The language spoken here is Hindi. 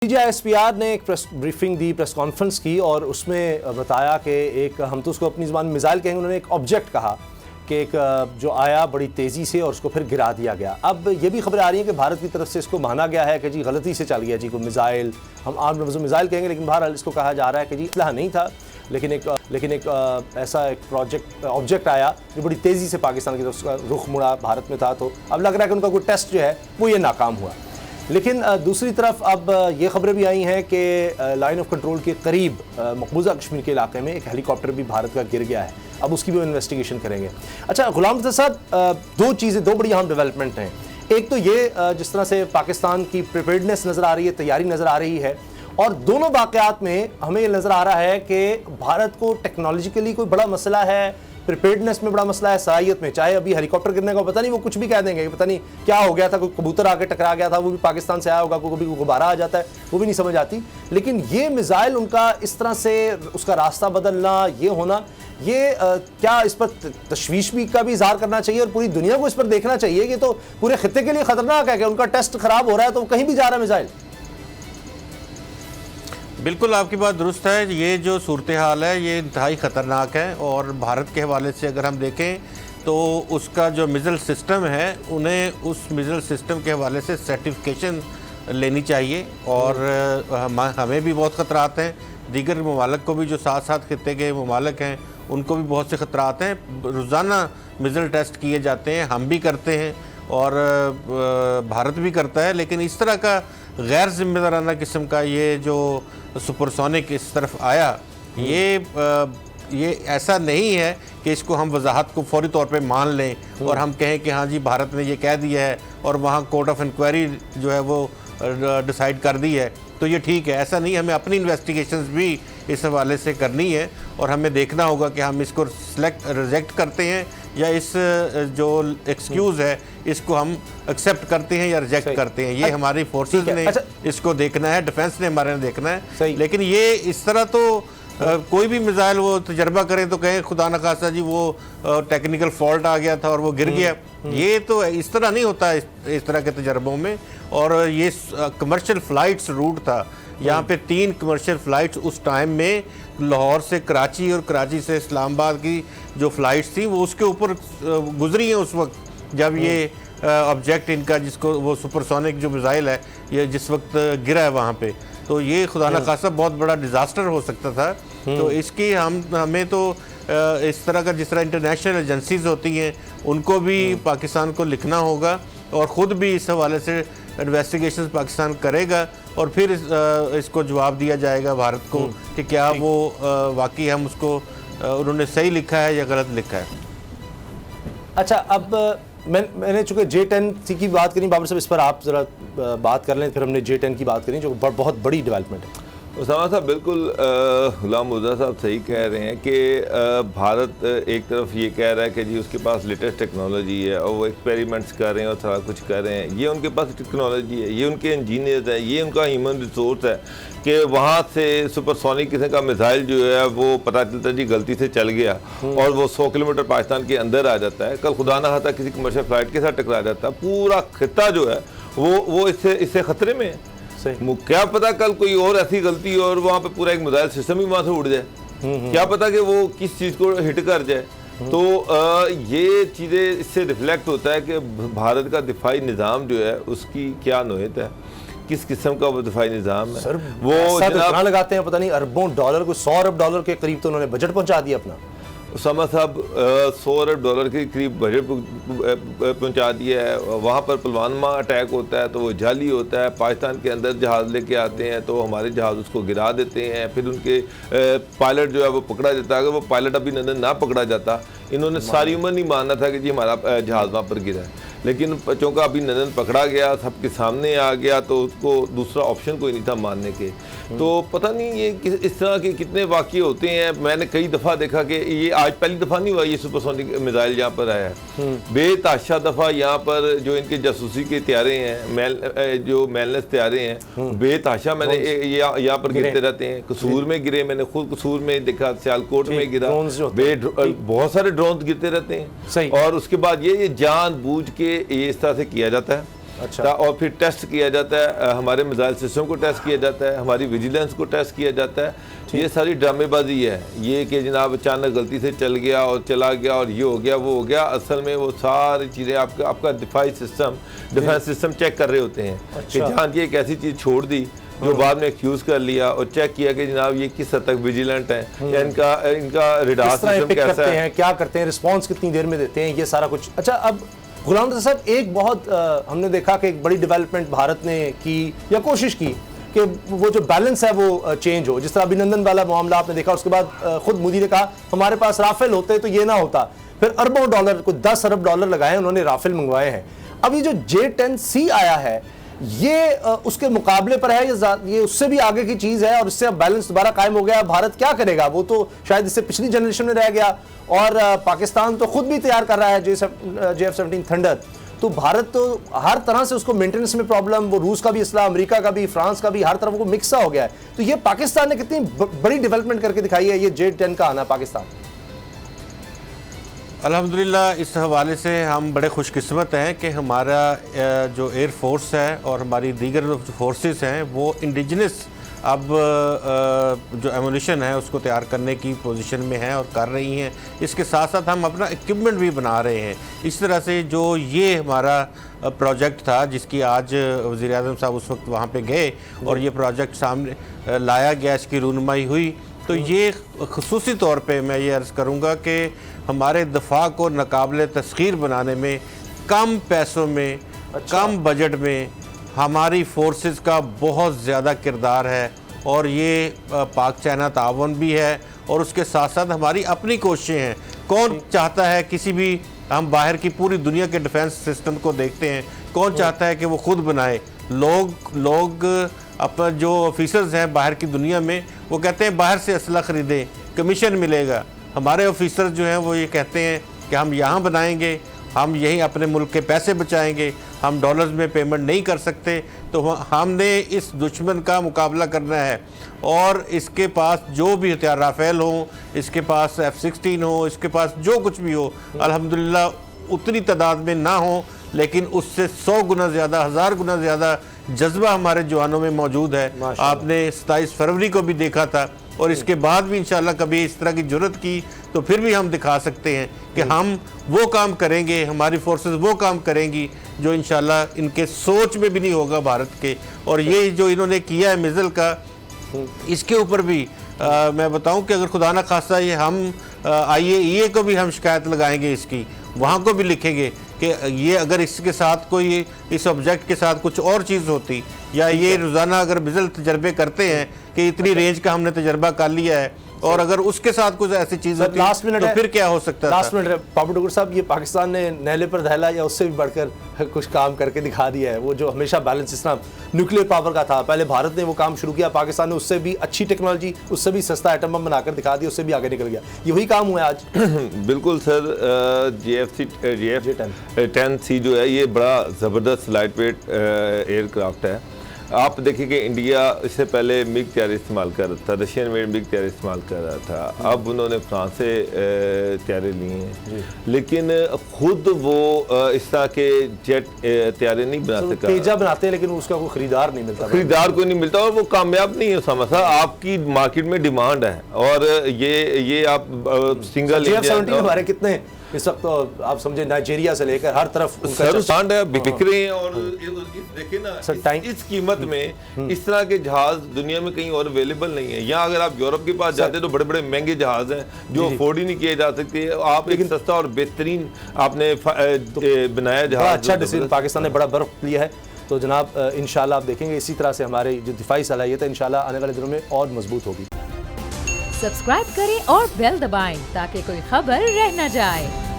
DGISPR ने एक प्रेस ब्रीफिंग दी, प्रेस कॉन्फ्रेंस की और उसमें बताया कि एक, हम तो उसको अपनी ज़बान में मिसाइल कहेंगे, उन्होंने एक ऑब्जेक्ट कहा कि एक जो आया बड़ी तेज़ी से और उसको फिर गिरा दिया गया। अब ये भी खबरें आ रही हैं कि भारत की तरफ से इसको माना गया है कि जी गलती से चल गया जी, कोई मिसाइल, हम आम लफ्ज़ मिसाइल कहेंगे, लेकिन बहरहाल इसको कहा जा रहा है कि जी इतला नहीं था, लेकिन एक ऐसा एक ऑब्जेक्ट आया जो बड़ी तेज़ी से पाकिस्तान की तरफ उसका रुख मुड़ा, भारत में था। तो अब लग रहा है कि उनका कोई टेस्ट जो है वो ये नाकाम हुआ। लेकिन दूसरी तरफ अब ये खबरें भी आई हैं कि लाइन ऑफ कंट्रोल के करीब मकबूजा कश्मीर के इलाके में एक हेलीकॉप्टर भी भारत का गिर गया है। अब उसकी भी इन्वेस्टिगेशन करेंगे। अच्छा गुलाम रज़ा साहब, दो बड़ी अहम डेवलपमेंट हैं। एक तो ये जिस तरह से पाकिस्तान की प्रिपेयर्डनेस नज़र आ रही है, तैयारी नज़र आ रही है, और दोनों वाक़यात में हमें ये नज़र आ रहा है कि भारत को टेक्नोलॉजिकली कोई बड़ा मसला है, प्रिपेयर्डनेस में बड़ा मसला है, सलाहियत में। चाहे अभी हेलीकॉप्टर गिरने का पता नहीं, वो कुछ भी कह देंगे, पता नहीं क्या हो गया था, कोई कबूतर आके टकरा गया था, वो भी पाकिस्तान से आया होगा, कभी गुब्बारा आ जाता है, वो भी नहीं समझ आती। लेकिन ये मिसाइल उनका इस तरह से उसका रास्ता बदलना, ये होना, ये क्या इस पर तशवीश भी का भी इजहार करना चाहिए और पूरी दुनिया को इस पर देखना चाहिए कि तो पूरे खित्ते के लिए खतरनाक है कि उनका टेस्ट खराब हो रहा है तो कहीं भी जा रहा है मिसाइल। बिल्कुल आपकी बात दुरुस्त है। ये जो सूरत हाल है ये इंतहाई ख़तरनाक है और भारत के हवाले से अगर हम देखें तो उसका जो मिज़ल सिस्टम है, उन्हें उस मिज़ल सिस्टम के हवाले से सर्टिफिकेशन लेनी चाहिए और हमें भी बहुत ख़तरात हैं, दीगर ममालिक को भी जो साथ साथ खित्ते के ममालिक हैं उनको भी बहुत से ख़तरात हैं। रोज़ाना मिज़ल टेस्ट किए जाते हैं, हम भी करते हैं और भारत भी करता है, लेकिन इस तरह का गैर जिम्मेदाराना किस्म का ये जो सुपरसोनिक इस तरफ आया, ये ऐसा नहीं है कि इसको हम वजाहत को फौरी तौर पे मान लें और हम कहें कि हाँ जी भारत ने ये कह दिया है और वहाँ कोर्ट ऑफ इंक्वायरी जो है वो डिसाइड कर दी है तो ये ठीक है। ऐसा नहीं, हमें अपनी इन्वेस्टिगेशंस भी इस हवाले से करनी है और हमें देखना होगा कि हम इसको रिजेक्ट करते हैं या इस जो एक्सक्यूज़ है इसको हम एक्सेप्ट करते हैं या रिजेक्ट करते हैं। ये हमारी फोर्सेस ने इसको देखना है, डिफेंस ने हमारे ने देखना है। लेकिन ये इस तरह तो कोई भी मिसाइल वो तजर्बा करें तो कहें खुदा न खासा जी वो टेक्निकल फॉल्ट आ गया था और वो गिर गया, ये तो इस तरह नहीं होता इस तरह के तजर्बों में। और ये कमर्शियल फ़्लाइट्स रूट था, यहाँ पे 3 कमर्शियल फ़्लाइट्स उस टाइम में लाहौर से कराची और कराची से इस्लामाबाद की जो फ़्लाइट्स थी वो उसके ऊपर गुजरी हैं उस वक्त जब ये ऑब्जेक्ट इनका जिसको वो सुपरसोनिक जो मिसाइल है ये जिस वक्त गिरा है वहाँ पे, तो ये खुदा न खासा बहुत बड़ा डिज़ास्टर हो सकता था। तो इसकी हमें तो इस तरह का जिस तरह इंटरनेशनल एजेंसीज होती हैं उनको भी पाकिस्तान को लिखना होगा और ख़ुद भी इस हवाले से इन्वेस्टिगेशन पाकिस्तान करेगा और फिर इसको जवाब दिया जाएगा भारत को कि क्या वो वाकई हम उसको उन्होंने सही लिखा है या गलत लिखा है। अच्छा, अब मैंने चूँकि J-10 की बात करी, बाबर साहब इस पर आप ज़रा बात कर लें, फिर हमने J-10 की बात करी जो बहुत बड़ी डेवलपमेंट है। उसामा साहब बिल्कुल गुलाम रज़ा साहब सही कह रहे हैं कि भारत एक तरफ ये कह रहा है कि जी उसके पास लेटेस्ट टेक्नोलॉजी है और वो एक्सपेरिमेंट्स कर रहे हैं और सारा कुछ कर रहे हैं। ये उनके पास टेक्नोलॉजी है, ये उनके इंजीनियर्स हैं, ये उनका ह्यूमन रिसोर्स है कि वहाँ से सुपरसोनिक किस्म का मिसाइल जो है वो पता चलता है जी गलती से चल गया और वो 100 किलोमीटर पाकिस्तान के अंदर आ जाता है। कल खुदा ना खाता किसी कमर्शियल फ्लाइट के साथ टकरा जाता है, पूरा खित्ता जो है वो इससे ख़तरे में है। क्या पता कल कोई और ऐसी गलती और वहाँ पे पूरा एक मिसाइल सिस्टम ही वहाँ से उड़ जाए, क्या पता कि वो किस चीज़ को हिट कर जाए। तो ये चीज़ें इससे रिफ्लेक्ट होता है कि भारत का दिफाई निज़ाम जो है उसकी क्या नोयत है, किस किस्म का वो दिफाई निज़ाम है। वो जनाब लगाते हैं पता नहीं अरबों डॉलर को, 100 अरब डॉलर के करीब तो उन्होंने बजट पहुँचा दिया अपना। उसामा साहब 100 अरब डॉलर के करीब बजट पहुंचा दिया है। वहाँ पर पुलवामा अटैक होता है तो वो जाली होता है, पाकिस्तान के अंदर जहाज़ लेके आते हैं तो हमारे जहाज़ उसको गिरा देते हैं, फिर उनके पायलट जो है वो पकड़ा जाता है। अगर वो पायलट अभी ना पकड़ा जाता, इन्होंने सारी उम्र नहीं मानना था कि जी हमारा जहाज़ वहाँ पर गिरा है, लेकिन चूँकि अभी नंदन पकड़ा गया, सबके सामने आ गया तो उसको दूसरा ऑप्शन कोई नहीं था मानने के। तो पता नहीं ये इस तरह के कितने वाक़ये होते हैं। मैंने कई दफ़ा देखा कि ये आज पहली दफ़ा नहीं हुआ ये सुपरसोनिक मिसाइल यहाँ पर आया है, बेतहाशा दफ़ा यहाँ पर जो इनके जासूसी के त्यारे हैं, जो मेलनेस त्यारे हैं, बेतहाशा मैंने यहाँ पर गिरते रहते हैं। कसूर में गिरे, मैंने खुद कसूर में देखा, सियालकोट में गिरा, बहुत सारे ड्रोन गिरते रहते हैं। और उसके बाद ये जानबूझ के ये इस तरह से किया जाता है अच्छा। और फिर टेस्ट किया जाता है, हमारे मिसाइल सिस्टम को टेस्ट किया जाता है, हमारी विजिलेंस को टेस्ट किया जाता है। ये सारी ड्रामेबाजी है, ये कि जनाब अचानक गलती से चल गया और चला गया और ये हो गया वो हो गया। असल में वो सारी चीज़ें आपका डिफेंस सिस्टम चेक कर रहे होते हैं कि जान की एक ऐसी चीज़ छोड़ दी जो बाद में एक्यूज कर लिया और चेक किया कि जनाब ये किस हद तक विजिलेंट है, या इनका रिडार सिस्टम कैसा है, क्या करते हैं, रिस्पांस कितनी देर में देते हैं, ये सारा कुछ। अच्छा, अब गुलाम रज़ा साहब, एक बहुत हमने देखा कि एक बड़ी डेवलपमेंट भारत ने की या कोशिश की कि वो जो बैलेंस है वो चेंज हो। जिस तरह अभिनंदन वाला मामला आपने देखा, उसके बाद खुद मोदी ने कहा हमारे पास राफेल होते तो ये ना होता। फिर अरबों डॉलर, कुछ 10 अरब डॉलर लगाए उन्होंने, राफेल मंगवाए हैं। अब ये जो J-10C आया है, ये उसके मुकाबले पर है, ये उससे भी आगे की चीज़ है और इससे अब बैलेंस दोबारा कायम हो गया। भारत क्या करेगा? वो तो शायद इससे पिछली जनरेशन में रह गया और पाकिस्तान तो खुद भी तैयार कर रहा है JF-17 थंडर। तो भारत तो हर तरह से उसको मेंटेनेंस में प्रॉब्लम, वो रूस का भी इसला, अमेरिका का भी, फ्रांस का भी, हर तरफ वो मिक्सा हो गया है। तो ये पाकिस्तान ने कितनी बड़ी डेवलपमेंट करके दिखाई है, ये J-10 का आना पाकिस्तान। अल्हम्दुलिल्लाह, इस हवाले से हम बड़े खुशकिस्मत हैं कि हमारा जो एयर फोर्स है और हमारी दीगर जो फोर्सेस हैं वो इंडिजिनस अब जो एमुनिशन है उसको तैयार करने की पोजीशन में है और कर रही हैं। इसके साथ साथ हम अपना इक्विपमेंट भी बना रहे हैं। इस तरह से जो ये हमारा प्रोजेक्ट था जिसकी आज वज़ीर-ए-आज़म साहब उस वक्त वहाँ पे गए और ये प्रोजेक्ट सामने लाया गया, इसकी रूनुमाई हुई, तो ये ख़ुसूसी तौर पे मैं ये अर्ज़ करूँगा कि हमारे दफ़ा को नाकाबिले तस्ख़ीर बनाने में कम पैसों में, कम बजट में हमारी फोर्सेस का बहुत ज़्यादा किरदार है। और ये पाक चाइना तावन भी है और उसके साथ साथ हमारी अपनी कोशिशें हैं। कौन चाहता है किसी भी, हम बाहर की पूरी दुनिया के डिफेंस सिस्टम को देखते हैं, कौन चाहता है कि वो खुद बनाए? लोग अपना जो ऑफिसर्स हैं बाहर की दुनिया में, वो कहते हैं बाहर से असला ख़रीदें, कमीशन मिलेगा। हमारे ऑफिसर जो हैं वो ये कहते हैं कि हम यहाँ बनाएंगे, हम यहीं अपने मुल्क के पैसे बचाएंगे, हम डॉलर्स में पेमेंट नहीं कर सकते। तो हमने इस दुश्मन का मुकाबला करना है और इसके पास जो भी हथियार, राफेल हो, इसके पास F-16 हो, इसके पास जो कुछ भी हो, अल्हम्दुलिल्लाह उतनी तादाद में ना हो, लेकिन उससे 100 गुना ज़्यादा, 1000 गुना ज़्यादा जज्बा हमारे जवानों में मौजूद है। आपने 27 फरवरी को भी देखा था और इसके बाद भी इंशाल्लाह कभी इस तरह की जरूरत की तो फिर भी हम दिखा सकते हैं कि हम वो काम करेंगे, हमारी फोर्सेस वो काम करेंगी जो इंशाल्लाह इनके सोच में भी नहीं होगा भारत के। और ये जो इन्होंने किया है मिज़ल का, इसके ऊपर भी मैं बताऊं कि अगर खुदा ना खास्ता ये हम IAEA को भी हम शिकायत लगाएंगे, इसकी वहाँ को भी लिखेंगे कि ये अगर इसके साथ कोई, इस ऑब्जेक्ट के साथ कुछ और चीज़ होती, या ये रोज़ाना अगर मिज़ल तजर्बे करते हैं कि इतनी रेंज का हमने तजर्बा कर लिया है और अगर उसके साथ कुछ ऐसी चीज़ होती तो फिर क्या हो सकता है? लास्ट मिनट पापू टुकुर साहब, ये पाकिस्तान ने नहले पर दहला या उससे भी बढ़कर कुछ काम करके दिखा दिया है। वो जो हमेशा बैलेंस इस तरह न्यूक्लियर पावर का था, पहले भारत ने वो काम शुरू किया, पाकिस्तान ने उससे भी अच्छी टेक्नोलॉजी, उससे भी सस्ता एटम बम बनाकर दिखा दिया, उससे भी आगे निकल गया। ये वही काम हुआ आज। बिल्कुल सर, JF-10C जो है ये बड़ा ज़बरदस्त लाइट वेट एयरक्राफ्ट है। आप देखिए कि इंडिया इससे पहले मिग तैयारी इस्तेमाल कर रहा था, रशियन मेड मिग तैयारी इस्तेमाल कर रहा था, अब उन्होंने फ्रांस से तैयारी ली हैं, लेकिन खुद वो इस तरह के जेट तैयारी नहीं बना सका। तेजा बनाते हैं लेकिन उसका कोई खरीदार नहीं मिलता, खरीदार को नहीं मिलता और वो कामयाब नहीं है। समझ आपकी मार्केट में डिमांड है और ये आप सिंगल JF-17 हमारे कितने इस वक्त तो आप समझे नाइजीरिया से लेकर हर तरफ सर है, बिक रहे हैं। और देखिए ना इस कीमत में इस तरह के जहाज दुनिया में कहीं और अवेलेबल नहीं है। यहाँ अगर आप यूरोप के पास जाते हैं तो बड़े बड़े महंगे जहाज हैं जो अफोर्ड ही नहीं किए जा सकते। आप एक सस्ता और बेहतरीन आपने बनाया जहाज, अच्छा डिसीजन पाकिस्तान ने बड़ा बर्फ लिया है। तो जनाब इंशाल्लाह आप देखेंगे इसी तरह से हमारी जो दिफाई सलाहियत है इंशाल्लाह आने वाले दिनों में और मजबूत होगी। सब्सक्राइब करें और बेल दबाएं ताकि कोई खबर रह न जाए।